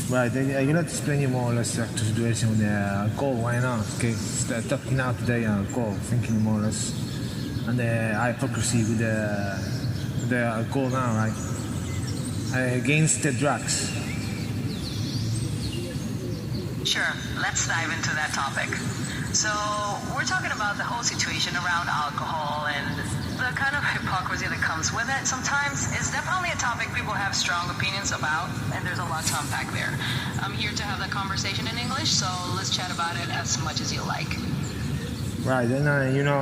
Right, I will not explain you more or less the situation with the alcohol. Why not? Okay, talking now today on alcohol, thinking more or less, and the hypocrisy with the alcohol now, right? Against the drugs. Sure, let's dive into that topic. So, we're talking about the whole situation around alcohol and the kind of hypocrisy that comes with it. Sometimes it's definitely a topic people have strong opinions about, and there's a lot to unpack there. I'm here to have that conversation in English, so let's chat about it as much as you like. Right, and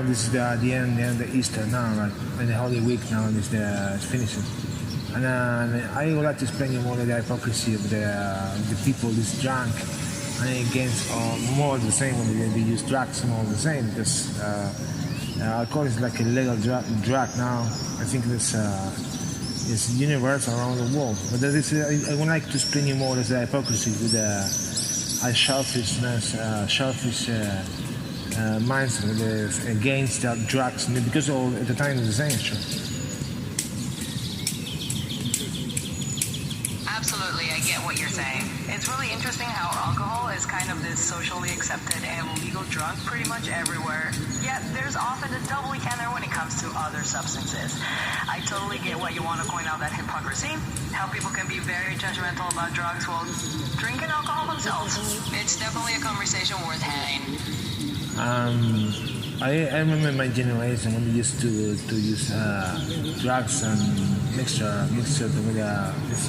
this is the end of Easter now, right? And the Holy Week now is it's finishing. And I would like to explain you more of the hypocrisy of the people is drunk and against more the same when they use drugs and all the same, because alcohol is like a legal drug now. I think this is universal around the world. But I would like to explain you more as the hypocrisy with the selfishness, selfish mindset against drugs, because all at the time it's the same. Sure. Absolutely, I get what you're saying. It's really interesting how alcohol is kind of this socially accepted and legal drug pretty much everywhere. Yet there's often a double standard when it comes to other substances. I totally get what you want to point out, that hypocrisy, how people can be very judgmental about drugs while drinking alcohol themselves. It's definitely a conversation worth having. I remember my generation when we used to use drugs and mixture with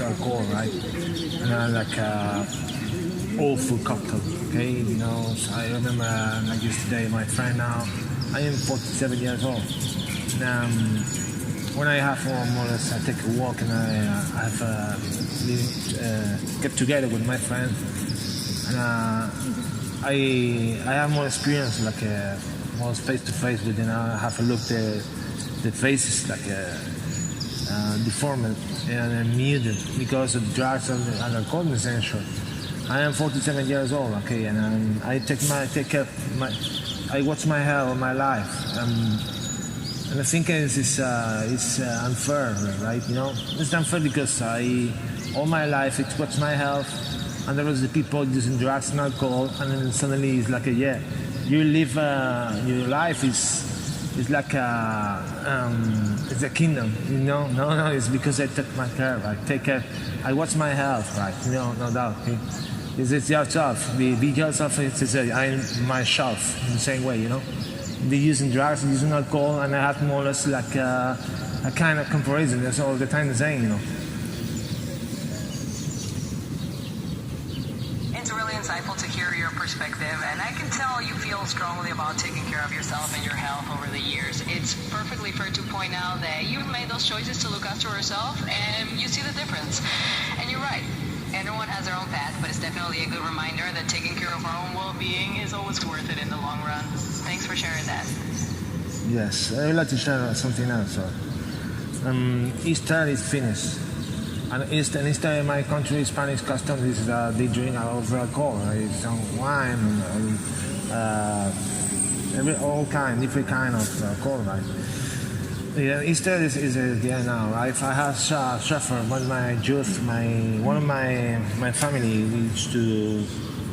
alcohol, right? And like awful cocktail, okay? So I remember like yesterday, my friend now, I am 47 years old. And when I have more or less, I take a walk and I have get together with my friend, and I have more experience, like more face to face with, I have a look the faces like deformed and muted because of drugs and alcohol essential. I am 47 years old, okay, and I take care of I watch my health, my life, and I think it's unfair, right? It's unfair because all my life it's watch my health, and there was the people using drugs and alcohol, and then suddenly it's like you live your life is like it's a kingdom, No, it's because I take my care, right? Take care. I watch my health, right? No doubt. Okay? It's yourself. Be yourself. It's I'm myself in the same way, They're using drugs, using alcohol, and I have more or less like a kind of comparison. That's all the time the same, It's really insightful to hear your perspective, and I can tell you feel strongly about taking care of yourself and your health over the years. It's perfectly fair to point out that you've made those choices to look after yourself, and you see the difference. And you're right. Everyone has their own path, but it's definitely a good reminder that taking care of our own well-being is always worth it in the long run. Thanks for sharing that. Yes, I would like to share something else. Easter is finished. And Easter in my country, Spanish custom is they drink a lot of alcohol. Some wine, different kind of alcohol, right? Yeah, Easter is there now. Right? I have suffered when my youth, one of my family used to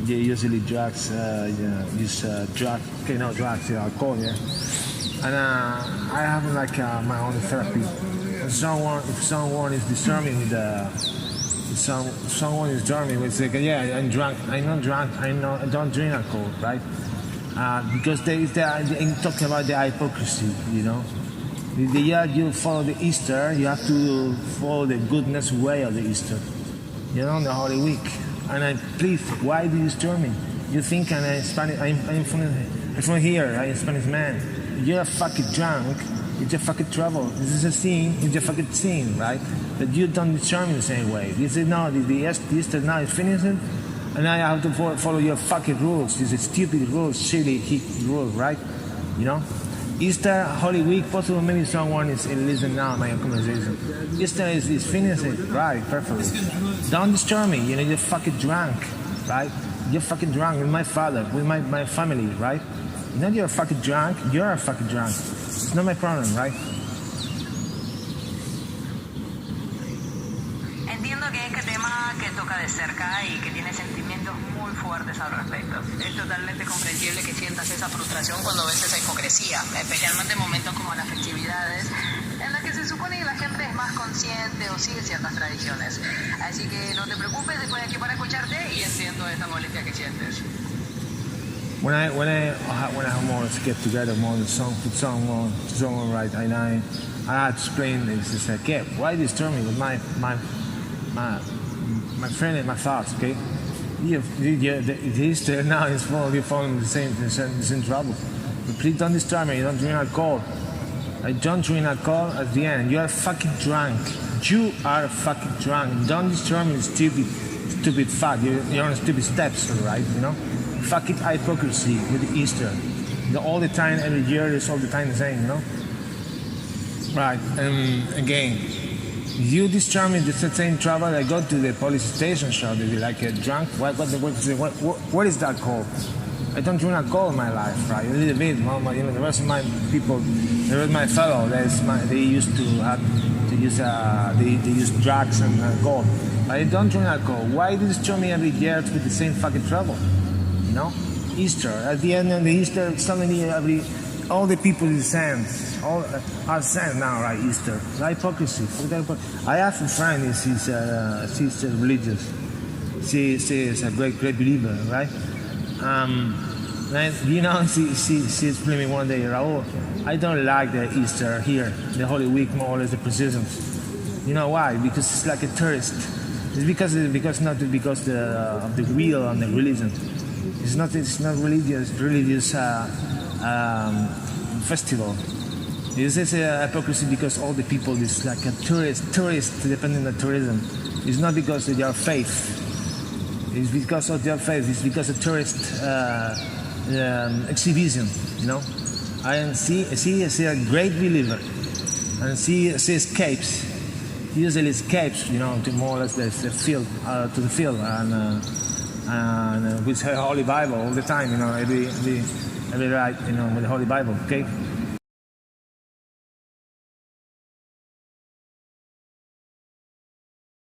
usually drugs, use drugs, alcohol, yeah. And I have like my own therapy. If someone is disturbing with someone is driving with like, yeah, I'm drunk. I'm not drunk. I don't drink alcohol, right? Because I'm talking about the hypocrisy, The year you follow the Easter, you have to follow the goodness way of the Easter, the Holy Week. And please, why do you disturb me? You think I'm Spanish? I'm from here. I'm a Spanish man. You're fucking drunk. It's a fucking trouble. This is a sin. It's a fucking sin, right? But you don't disturb me the same way. You say no. The Easter now is finished, and I have to follow your fucking rules. These are stupid rules, silly rules, right? Easter, Holy Week, possible maybe someone is listening now to my conversation. Easter is finished, right, perfectly. Don't disturb me, you're fucking drunk, right? You're fucking drunk with my father, with my family, right? You're fucking drunk, you're a fucking drunk. It's not my problem, right? Entiendo que este tema que toca de cerca y que tiene sentimientos muy fuertes al respecto. Es totalmente comprensible que sientas esa frustración cuando ves esa hipocresía, especialmente en momentos como las festividades, en las que se supone que la gente es más consciente o sigue ciertas tradiciones. Así que no te preocupes, estoy aquí para escucharte y entiendo esta molestia que sientes. When I more get together more the song put song right and I had to explain this. It's like, okay, why disturb me with my friend and my thoughts, okay? The Easter now is full, you're following the same trouble. But please don't disturb me, you don't drink alcohol. I don't drink alcohol at the end. You are fucking drunk. You are fucking drunk. Don't disturb me, stupid fuck. You're on stupid steps, right? You know? Fucking hypocrisy with the Easter. All the time, every year, it's all the time the same, you know? Right, and again, you disturb me the same trouble. I go to the police station, shall they be like a drunk? What is that called? I don't drink alcohol in my life, right? A little bit, the rest of my people, the rest of my fellow, they used to use drugs and alcohol. I don't drink alcohol. Why do you disturb me every year with the same fucking trouble? You know, Easter. At the end of the Easter, suddenly all the people is sent. All are sent now, right? Easter. The hypocrisy. I have a friend. She's religious. She is a great believer, right? And you know, she explained me one day, Raul, I don't like the Easter here, the Holy Week, more or less the processions. You know why? Because it's like a tourist. It's because not because of the real and the religion. It's not religious festival. It's just a hypocrisy because all the people is like a tourist depending on tourism. It's not because of your faith. It's because of their faith. It's because of tourist exhibition. You know, and she is a great believer, and she escapes. Usually escapes, you know, to more or less the field, to the field, and with her Holy Bible all the time, you know, every right, you know, with the Holy Bible, okay.